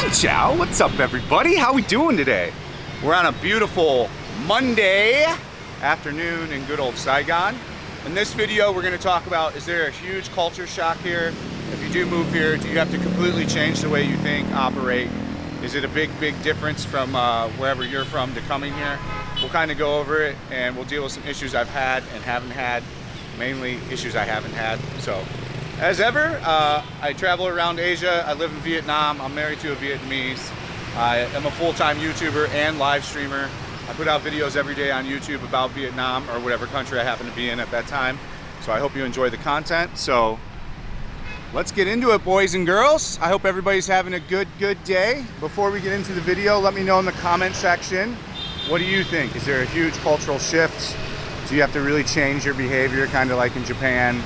Ciao, what's up everybody? How we doing today? We're on a beautiful Monday afternoon in good old Saigon. In this video we're going to talk about, is there a huge culture shock here? If you do move here, do you have to completely change the way you think, operate? Is it a big difference from wherever you're from to coming here? We'll kind of go over it and we'll deal with some issues I've had and haven't had, mainly issues I haven't had. So as ever, I travel around Asia. I live in Vietnam. I'm married to a Vietnamese. I am a full-time YouTuber and live streamer. I put out videos every day on YouTube about Vietnam or whatever country I happen to be in at that time. So I hope you enjoy the content. So let's get into it, boys and girls. I hope everybody's having a good day. Before we get into the video, let me know in the comment section, what do you think? Is there a huge cultural shift? Do you have to really change your behavior, kind of like in Japan?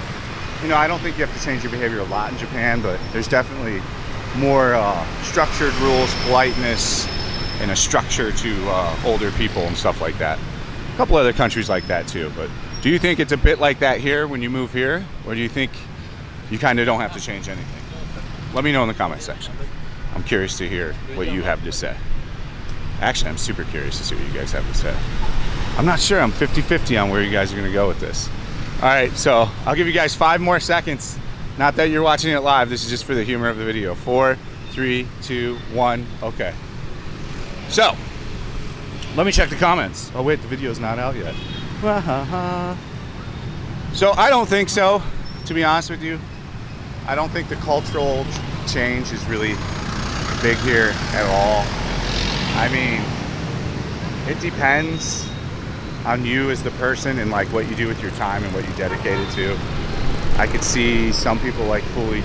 You know, I don't think you have to change your behavior a lot in Japan, but there's definitely more structured rules, politeness, and a structure to older people and stuff like that. A couple other countries like that too, but do you think it's a bit like that here when you move here? Or do you think you kind of don't have to change anything? Let me know in the comment section. I'm curious to hear what you have to say. Actually, I'm super curious to see what you guys have to say. I'm not sure, I'm 50-50 on where you guys are gonna go with this. All right, so I'll give you guys 5 more seconds. Not that you're watching it live, this is just for the humor of the video. 4, 3, 2, 1, okay. So, let me check the comments. Oh wait, the video's not out yet. So I don't think so, to be honest with you. I don't think the cultural change is really big here at all. I mean, it depends on you as the person and like what you do with your time and what you dedicate it to. I could see some people like fully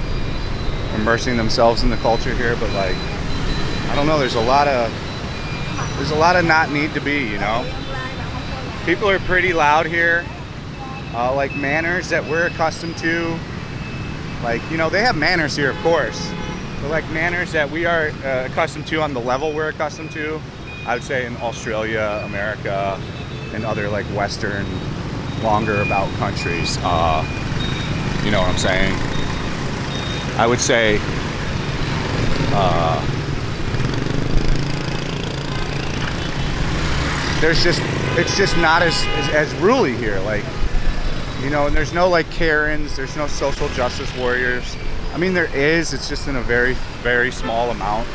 immersing themselves in the culture here, but like, I don't know, there's a lot of not need to be, you know? People are pretty loud here. Like manners that we're accustomed to. Like, you know, they have manners here, of course. But like manners that we are accustomed to on the level we're accustomed to, I would say in Australia, America, and other like Western, longer about countries. You know what I'm saying? I would say it's just not as ruly here, like, you know, and there's no like Karens, there's no social justice warriors. I mean, there is, it's just in a very small amount.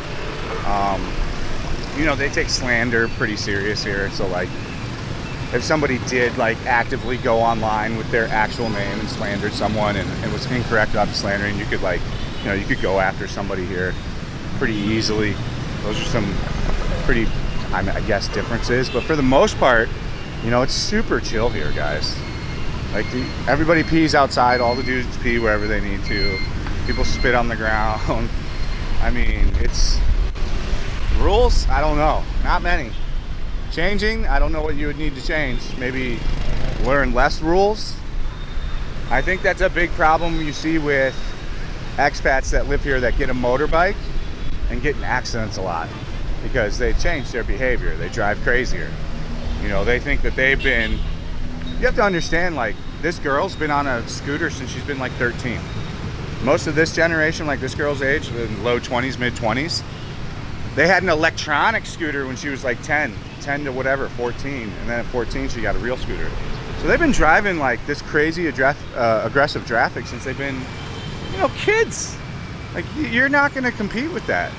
You know, they take slander pretty serious here, so like, if somebody did like actively go online with their actual name and slandered someone and was incorrect about the slandering, you could like, you know, you could go after somebody here pretty easily. Those are some pretty, I guess, differences, but for the most part, you know, it's super chill here, guys. Like, everybody pees outside, all the dudes pee wherever they need to. People spit on the ground. I mean, it's rules, I don't know, not many. Changing, I don't know what you would need to change. Maybe learn less rules. I think that's a big problem you see with expats that live here that get a motorbike and get in accidents a lot because they change their behavior. They drive crazier. You know, they think that they've been, you have to understand, like, this girl's been on a scooter since she's been like 13. Most of this generation, like this girl's age, in low 20s, mid 20s, they had an electronic scooter when she was like 10 to whatever, 14, and then at 14 she got a real scooter. So they've been driving like this crazy aggressive traffic since they've been, you know, kids. Like, you're not going to compete with that.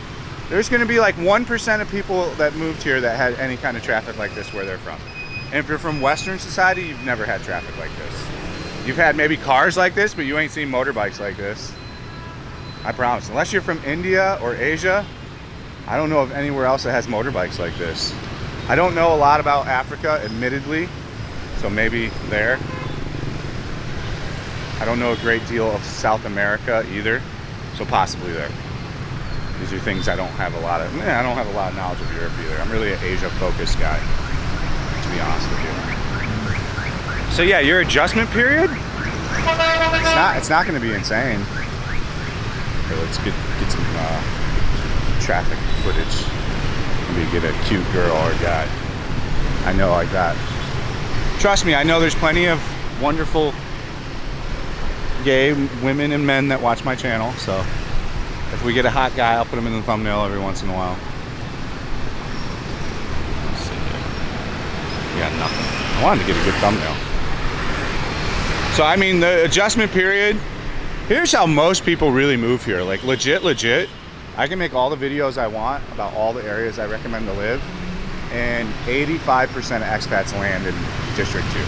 There's going to be like 1% of people that moved here that had any kind of traffic like this where they're from. And if you're from Western society, you've never had traffic like this. You've had maybe cars like this, but you ain't seen motorbikes like this. I promise. Unless you're from India or Asia, I don't know of anywhere else that has motorbikes like this. I don't know a lot about Africa, admittedly, so maybe there. I don't know a great deal of South America either, so possibly there. These are things I don't have a lot of. I don't have a lot of knowledge of Europe either. I'm really an Asia-focused guy, to be honest with you. So yeah, your adjustment period, it's not going to be insane. Okay, let's get some traffic footage. Maybe get a cute girl or guy. I know like that. Trust me, I know there's plenty of wonderful gay women and men that watch my channel, so If we get a hot guy, I'll put him in the thumbnail every once in a while. Let's see here. We got nothing. I wanted to get a good thumbnail. So I mean, the adjustment period, here's how most people really move here. Like legit, I can make all the videos I want about all the areas I recommend to live, and 85% of expats land in District 2.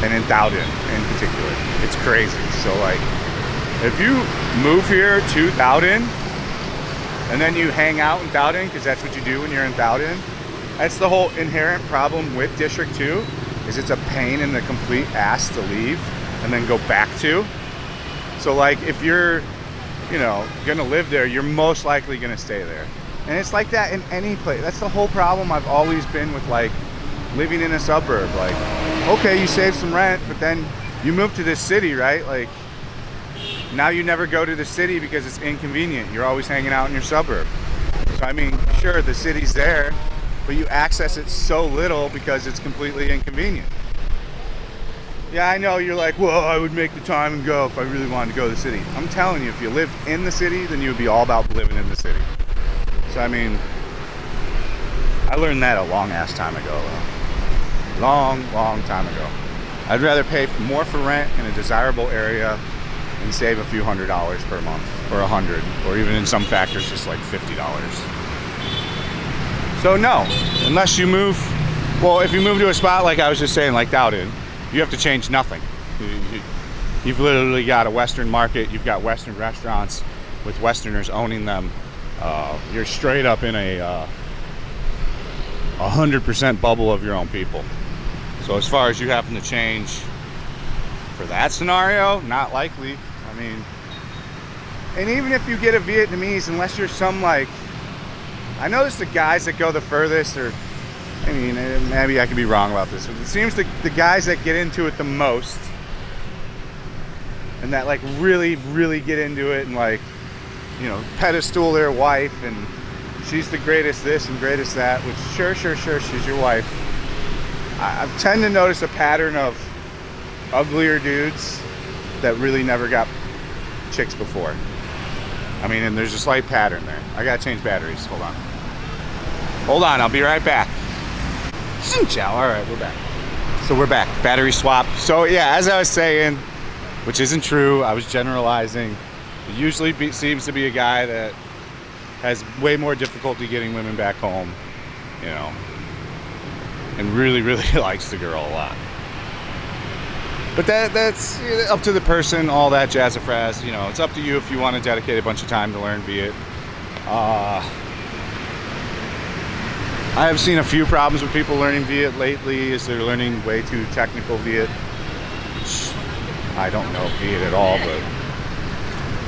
And in Dowden in particular. It's crazy. So like, if you move here to Dowden and then you hang out in Dowden, because that's what you do when you're in Dowden, that's the whole inherent problem with District 2, is it's a pain in the complete ass to leave and then go back to. So like, if you're, you know, gonna live there, you're most likely gonna stay there. And it's like that in any place. That's the whole problem I've always been with like living in a suburb. Like, okay, you save some rent, but then you move to this city, right? Like, now you never go to the city because it's inconvenient. You're always hanging out in your suburb. So I mean, sure, the city's there, but you access it so little because it's completely inconvenient. Yeah, I know you're like, well, I would make the time and go if I really wanted to go to the city. I'm telling you, if you lived in the city, then you would be all about living in the city. So I mean, I learned that a long ass time ago. Long time ago. I'd rather pay more for rent in a desirable area and save a few $100s per month, or $100, or even in some factors just like $50. So no, unless you move, well, if you move to a spot like I was just saying, like Dowden, you have to change nothing. You've literally got a Western market, you've got Western restaurants with Westerners owning them. You're straight up in a 100% bubble of your own people. So as far as you having to change for that scenario, not likely. I mean, and even if you get a Vietnamese, unless you're some like, I notice the guys that go the furthest, or I mean, maybe I could be wrong about this, but it seems the guys that get into it the most and that like really get into it and like, you know, pedestal their wife and she's the greatest this and greatest that, which sure, she's your wife. I tend to notice a pattern of uglier dudes that really never got chicks before. I mean, and there's a slight pattern there. I gotta change batteries, hold on, I'll be right back. All right, we're back. So we're back, battery swap. So yeah, as I was saying, which isn't true, I was generalizing. It usually seems to be a guy that has way more difficulty getting women back home, you know, and really likes the girl a lot. But that's up to the person, all that jazzafrazz, you know, it's up to you if you want to dedicate a bunch of time to learn Viet. I have seen a few problems with people learning Viet lately, is they're learning way too technical Viet. I don't know Viet at all, but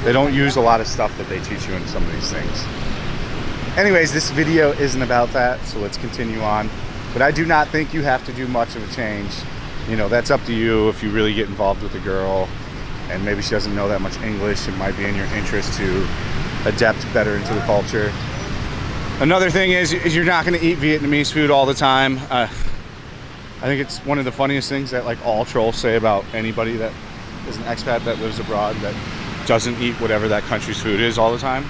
they don't use a lot of stuff that they teach you in some of these things. Anyways, this video isn't about that, so let's continue on. But I do not think you have to do much of a change. You know, that's up to you if you really get involved with a girl and maybe she doesn't know that much English. It might be in your interest to adapt better into the culture. Another thing is you're not going to eat Vietnamese food all the time. I think it's one of the funniest things that like all trolls say about anybody that is an expat that lives abroad that doesn't eat whatever that country's food is all the time.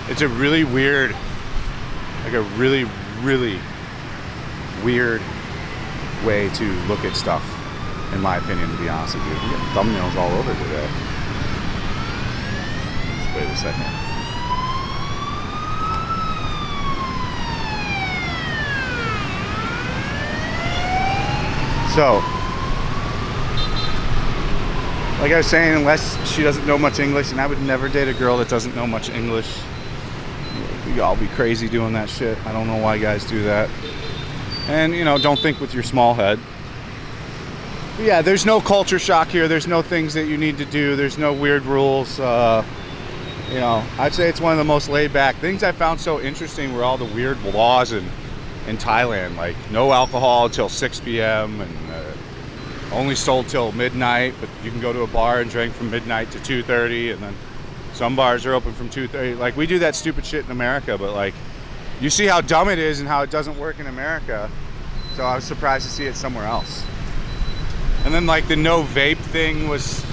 It's a really weird, like a really weird way to look at stuff, in my opinion, to be honest with you. We got thumbnails all over today. Just wait a second. So, like I was saying, unless she doesn't know much English, and I would never date a girl that doesn't know much English. Y'all be crazy doing that shit. I don't know why guys do that. And, you know, don't think with your small head. But yeah, there's no culture shock here. There's no things that you need to do. There's no weird rules. You know, I'd say it's one of the most laid back things I found so interesting were all the weird laws in Thailand, like no alcohol until 6 p.m. and only sold till midnight, but you can go to a bar and drink from midnight to 2:30, and then some bars are open from 2:30. Like, we do that stupid shit in America, but like, you see how dumb it is and how it doesn't work in America. So I was surprised to see it somewhere else. And then like the no vape thing was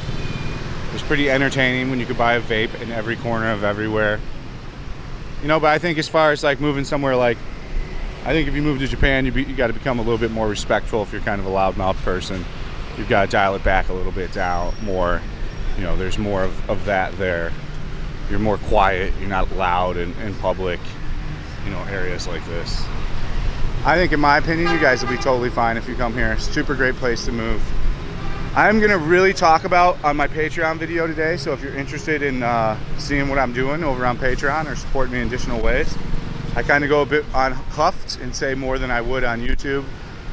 It was pretty entertaining when you could buy a vape in every corner of everywhere. You know, but I think as far as like moving somewhere, like I think if you move to Japan, you got to become a little bit more respectful. If you're kind of a loudmouth person, you've got to dial it back a little bit down more. You know, there's more of that there. You're more quiet. You're not loud in public, you know, areas like this. I think, in my opinion, you guys will be totally fine if you come here. Super great place to move. I'm going to really talk about on my Patreon video today, so if you're interested in seeing what I'm doing over on Patreon or supporting me in additional ways, I kind of go a bit uncuffed and say more than I would on YouTube,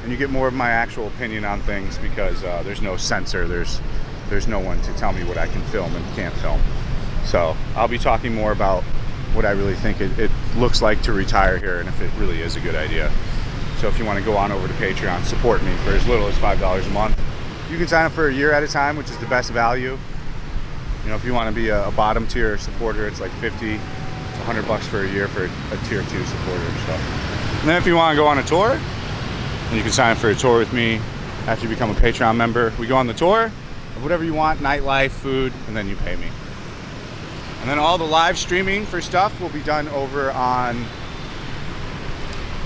and you get more of my actual opinion on things because there's no censor, there's no one to tell me what I can film and can't film. So I'll be talking more about what I really think it looks like to retire here and if it really is a good idea. So if you want to go on over to Patreon, support me for as little as $5 a month. You can sign up for a year at a time, which is the best value. You know, if you want to be a bottom tier supporter, it's like 50 to $100 for a year for a tier 2 supporter. So, and then if you want to go on a tour, then you can sign up for a tour with me after you become a Patreon member. We go on the tour of whatever you want, nightlife, food, and then you pay me. And then all the live streaming for stuff will be done over on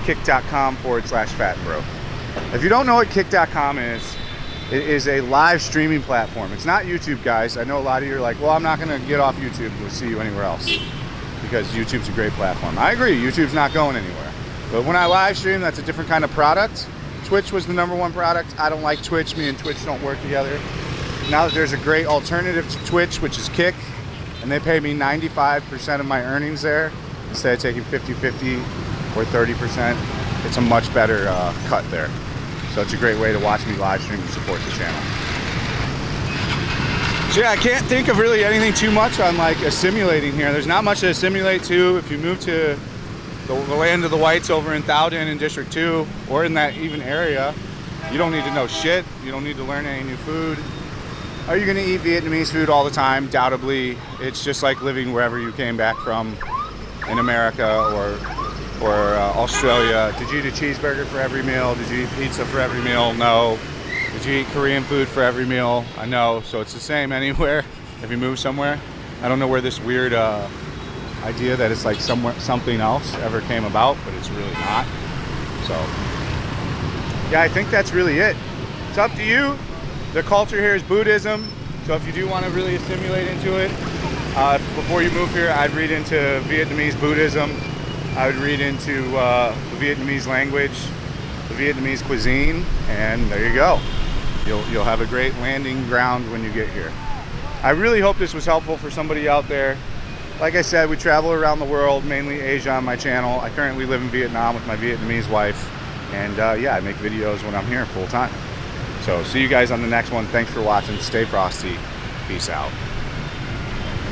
kick.com/fatandbro. If you don't know what kick.com is, it is a live streaming platform. It's not YouTube, guys. I know a lot of you are like, well, I'm not going to get off YouTube to see you anywhere else because YouTube's a great platform. I agree, YouTube's not going anywhere. But when I live stream, that's a different kind of product. Twitch was the #1 product. I don't like Twitch. Me and Twitch don't work together. Now that there's a great alternative to Twitch, which is Kick, and they pay me 95% of my earnings there instead of taking 50-50 or 30%. It's a much better cut there. So it's a great way to watch me live stream and support the channel. So yeah, I can't think of really anything too much on like assimilating here. There's not much to assimilate to. If you move to the land of the whites over in Thowden in District 2 or in that even area, you don't need to know shit. You don't need to learn any new food. Are you going to eat Vietnamese food all the time? Doubtably. It's just like living wherever you came back from in America or Australia. Did you eat a cheeseburger for every meal? Did you eat pizza for every meal? No. Did you eat Korean food for every meal? I know. So it's the same anywhere if you move somewhere. I don't know where this weird idea that it's like something else ever came about, but it's really not. So yeah, I think that's really it. It's up to you. The culture here is Buddhism. So if you do want to really assimilate into it, before you move here, I'd read into Vietnamese Buddhism. I would read into the Vietnamese language, the Vietnamese cuisine, and there you go. You'll have a great landing ground when you get here. I really hope this was helpful for somebody out there. Like I said, we travel around the world, mainly Asia on my channel. I currently live in Vietnam with my Vietnamese wife, and yeah, I make videos when I'm here full time. So see you guys on the next one. Thanks for watching. Stay frosty. Peace out.